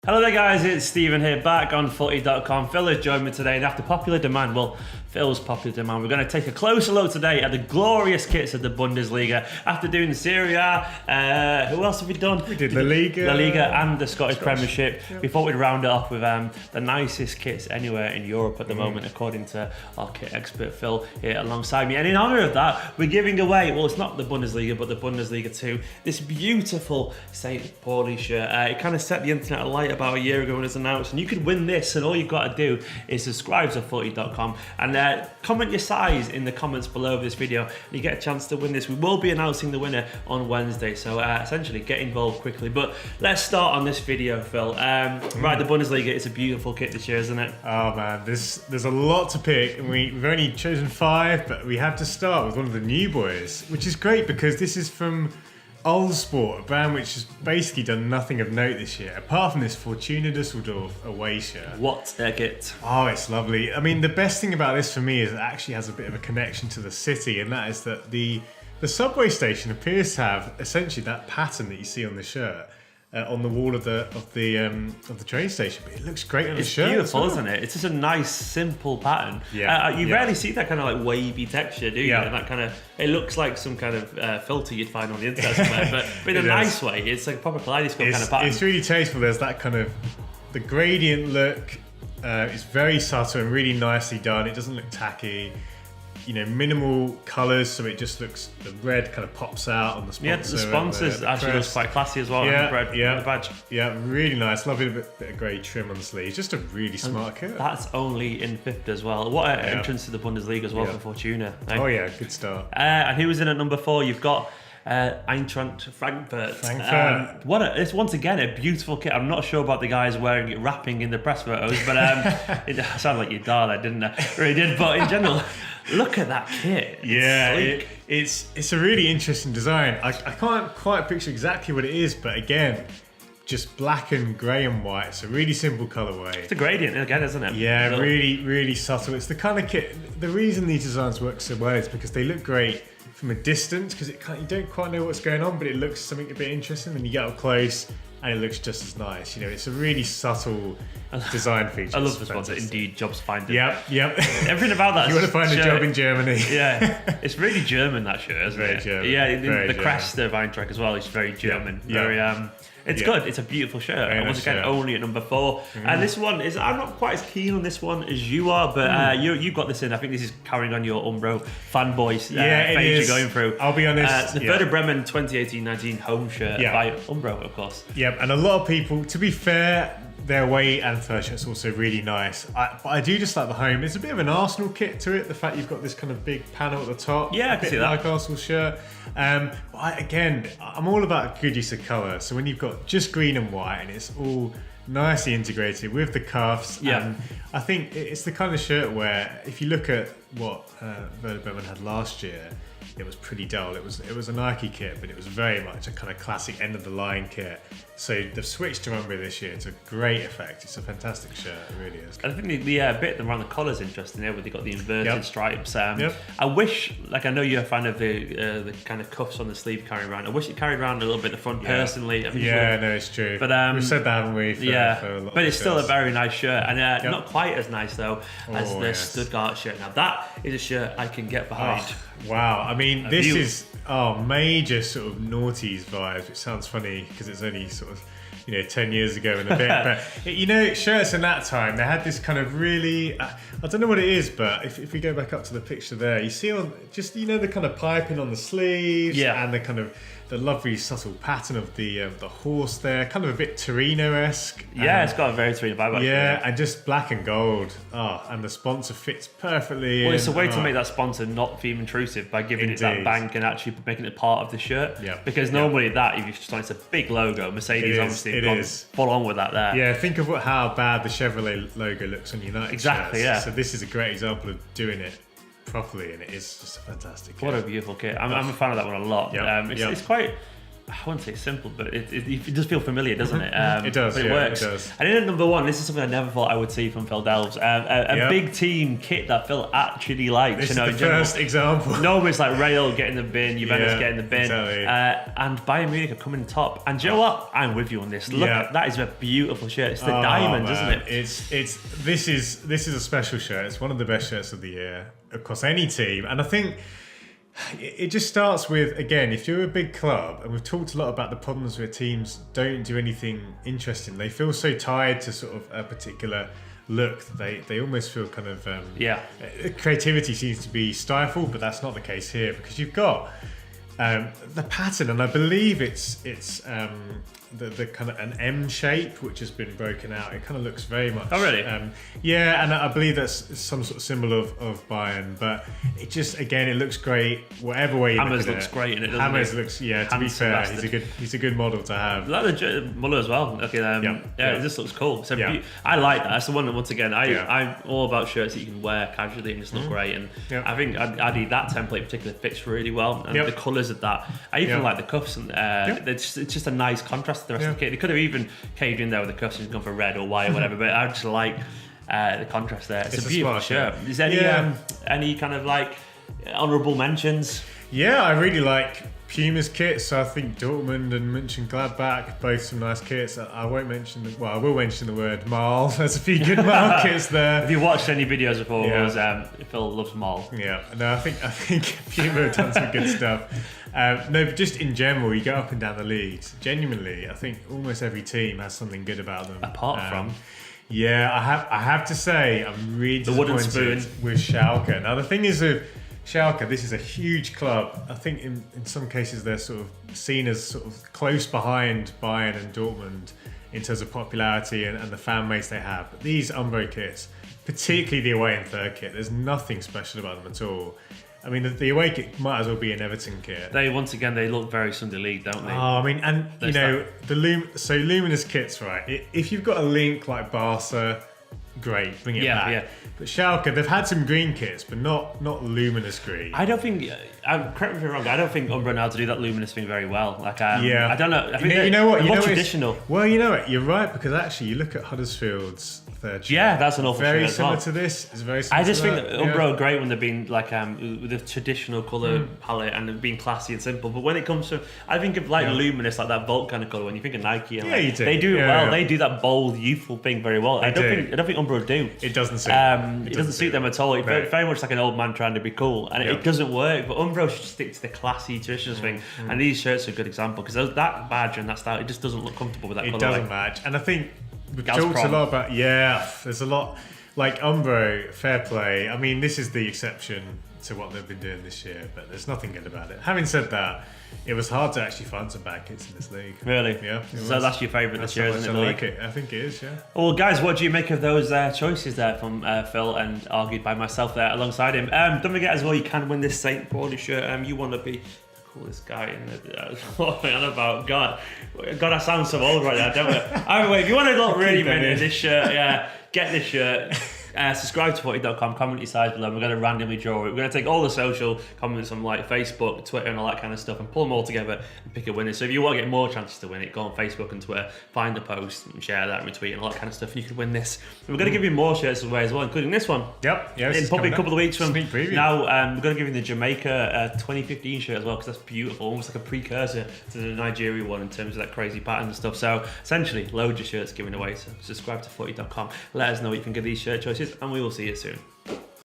Hello there guys, it's Stephen here, back on FOOTY.COM. Phil has joined me today, and after popular demand, Phil's popular demand, we're going to take a closer look today at the glorious kits of the Bundesliga. After doing the Serie A, who else have we done? We did La Liga and the Scottish Premiership. Yep. We thought we'd round it off with the nicest kits anywhere in Europe at the moment, according to our kit expert Phil here alongside me. And in honour of that, we're giving away, well, it's not the Bundesliga, but the Bundesliga 2, this beautiful St. Pauli shirt. It kind of set the internet alight about a year ago when it was announced, and you could win this, and all you've got to do is subscribe to FOOTY.COM and comment your size in the comments below this video, and you get a chance to win this. We will be announcing the winner on Wednesday, so essentially get involved quickly. But let's start on this video, Phil. Right, the Bundesliga, it's a beautiful kit this year, isn't it? Oh man, there's a lot to pick, and we've only chosen 5, but we have to start with one of the new boys, which is great because this is from Old Sport, a brand which has basically done nothing of note this year, apart from this Fortuna Düsseldorf away shirt. What a kit. Oh, it's lovely. I mean, the best thing about this for me is it actually has a bit of a connection to the city, and that is that the subway station appears to have essentially that pattern that you see on the shirt. On the wall of the train station, but it looks great on the shirt. It's beautiful, isn't it? It's just a nice, simple pattern. Yeah, you rarely see that kind of like wavy texture, do you? Yeah. And that kind of, it looks like some kind of filter you'd find on the internet somewhere, but in a nice way. It's like a proper kaleidoscope kind of pattern. It's really tasteful. There's that kind of the gradient look. It's very subtle and really nicely done. It doesn't look tacky. You know, minimal colours, so it just looks, the red kind of pops out on the sponsor. Yeah, the sponsors actually looks quite classy as well. Yeah, on the badge. Yeah, really nice. Lovely bit of grey trim on the sleeves. Just a really smart kit. That's only in 5th as well. What an entrance to the Bundesliga as well for Fortuna. Oh yeah, good start. And who was in at number 4? You've got Eintracht Frankfurt. It's once again a beautiful kit. I'm not sure about the guys wearing it, rapping in the press photos, but it sounded like your darling, didn't it? It really did. But in general, look at that kit. It's a really interesting design. I can't quite picture exactly what it is, but again, just black and grey and white. It's a really simple colourway. It's a gradient again, isn't it? Yeah, really subtle. It's the kind of kit. The reason these designs work so well is because they look great from a distance, because you don't quite know what's going on, but it looks something a bit interesting. Then you get up close, and it looks just as nice. You know, it's a really subtle design feature. I love this one. Indeed, jobs finder. Yep. Everything about that. You want to find a job in Germany? Yeah, it's really German, that shirt, isn't it? German. Yeah, the crest of Eintracht as well is very German. Very it's good. It's a beautiful shirt. And once again, only at number 4. And this one is, I'm not quite as keen on this one as you are, but you got this in. I think this is carrying on your Umbro fanboy phase you're going through. I'll be honest. The Werder Bremen 2018-19 home shirt by Umbro, of course. Yep, and a lot of people, to be fair, their away and third shirt's also really nice. But I do just like the home. There's a bit of an Arsenal kit to it. The fact you've got this kind of big panel at the top. Yeah, I can see that. Like Arsenal shirt. I'm all about good use of colour. So when you've got just green and white and it's all nicely integrated with the cuffs. And I think it's the kind of shirt where if you look at what Werder Bremen had last year, it was pretty dull. It was a Nike kit, but it was very much a kind of classic end of the line kit. So they've switched to Umbro this year to great effect. It's a fantastic shirt, it really is. I think the bit around the collar's interesting there, where they got the inverted stripes. I wish, like, I know you're a fan of the kind of cuffs on the sleeve carrying around. I wish it carried around a little bit the front personally. No, it's true. But we've said that, haven't we? For a lot but it's of still a shirts. very nice shirt, and not quite as nice though as the Stuttgart shirt. Now that is a shirt I can get behind. Wow, I mean, this is major sort of noughties vibes, which sounds funny because it's only sort of 10 years ago and a bit, but shirts in that time, they had this kind of really, I don't know what it is, but if we go back up to the picture there, you see on just, the kind of piping on the sleeves and the kind of the lovely subtle pattern of the horse there, kind of a bit Torino-esque. Yeah, it's got a very Torino vibe. Yeah, and just black and gold. And the sponsor fits perfectly. Well, it's a way to make that sponsor not feel intrusive by giving it that bank and actually making it part of the shirt. Yeah. Because normally that, if you just it's a big logo, Mercedes obviously have gone full on with that there. Yeah, think of how bad the Chevrolet logo looks on United Exactly, shirts. yeah. So this is a great example of doing it properly, and it is just a fantastic kit. What a beautiful kit. I'm a fan of that one a lot. Yep. It's quite I wouldn't say simple, but it does feel familiar, doesn't it? It does, but it works. It does. And then at number 1, this is something I never thought I would see from Phil Delves. A big team kit that Phil actually likes. This is the first example. Nobody's like Real getting the bin, Juventus getting the bin. Exactly. And Bayern Munich are coming top. And do you know what? I'm with you on this. Look, that is a beautiful shirt. It's the diamond, isn't it? This is a special shirt. It's one of the best shirts of the year across any team. And I think it just starts with, again, if you're a big club, and we've talked a lot about the problems where teams don't do anything interesting, they feel so tied to sort of a particular look that they almost feel kind of creativity seems to be stifled, but that's not the case here, because you've got the pattern, and I believe it's the kind of an M shape which has been broken out. It kind of looks very much. Oh really? Yeah, and I believe that's some sort of symbol of Bayern. But it just, again, it looks great whatever way you Hammers look at looks it. great in it. Hammers looks, to be fair, he's a good model to have. Like the Muller as well. Okay, it just looks cool. So I like that. That's the one that, once again, I'm all about shirts that you can wear casually and just look great. And I think Adi, that template in particular fits really well, and the colours of that. I even like the cuffs, and it's just a nice contrast to the rest of the kit. They could have even caved in there with the cuffs and gone for red or white or whatever, but I just like the contrast there. It's a beautiful shirt. Is there any kind of like honourable mentions? Yeah, I really like Puma's kits. So I think Dortmund and Mönchengladbach, both some nice kits. I won't mention I will mention the word Marl. There's a few good Marl kits there. Have you watched any videos before? Phil loves Marl. Yeah, no, I think Puma have done some good stuff. No, but just in general, you go up and down the leagues. Genuinely, I think almost every team has something good about them. Apart from, I have to say, I'm really disappointed with Schalke. Now the thing is with Schalke, this is a huge club. I think in some cases they're sort of seen as sort of close behind Bayern and Dortmund in terms of popularity and the fan base they have. But these Umbro kits, particularly the away and third kit, there's nothing special about them at all. I mean, the away kit might as well be an Everton kit. They look very Sunday League, don't they? Oh, I mean, and luminous kits, right? If you've got a link like Barca, great, bring it back. Yeah. But Schalke, they've had some green kits, but not luminous green. I don't think. Correct me if I'm wrong. I don't think Umbro know how to do that luminous thing very well. Like, I don't know. I think they're more traditional. Well, you know what? You're right, because actually, you look at Huddersfield's third shirt. Yeah, that's an awful shirt very similar to this. It's very similar. I just think that Umbro are great when they've been like with the traditional colour palette and they've been classy and simple. But when it comes to, I think of like luminous, like that Volt kind of colour. When you think of Nike, and you do. They do it well. Yeah. They do that bold, youthful thing very well. I don't think Umbro do. It doesn't suit. It doesn't suit them at all. It's very much like an old man trying to be cool, and it doesn't work. But Umbro should stick to the classy, traditional thing. And these shirts are a good example because that badge and that style, it just doesn't look comfortable with that colour. It doesn't match, and I think we've talked a lot about there's a lot like Umbro, fair play. I mean, this is the exception to what they've been doing this year, but there's nothing good about it. Having said that, it was hard to actually find some bad kits in this league. Really? Yeah. So that's your favourite this year, isn't it? I like it. I think it is, yeah. Well, guys, what do you make of those choices there from Phil and argued by myself there alongside him? Don't forget as well, you can win this St. Pauli shirt. You want to be this guy in the what am I on about? God, I sound so old right now, don't I? Either way, if you want to look really minute this shirt, get this shirt. Subscribe to FOOTY.COM, comment your size below. We're going to randomly draw it. We're going to take all the social comments on like Facebook, Twitter, and all that kind of stuff, and pull them all together and pick a winner. So if you want to get more chances to win it, go on Facebook and Twitter, find a post and share that, and retweet, and all that kind of stuff, and you can win this. And we're going to give you more shirts away as well, including this one. Yep. Yeah. In probably a couple of weeks from sneak preview. Now, we're going to give you the Jamaica 2015 shirt as well, because that's beautiful, almost like a precursor to the Nigeria one in terms of that crazy pattern and stuff. So essentially, loads of shirts given away. So subscribe to FOOTY.COM. Let us know what you think of these shirt choices, and we will see you soon.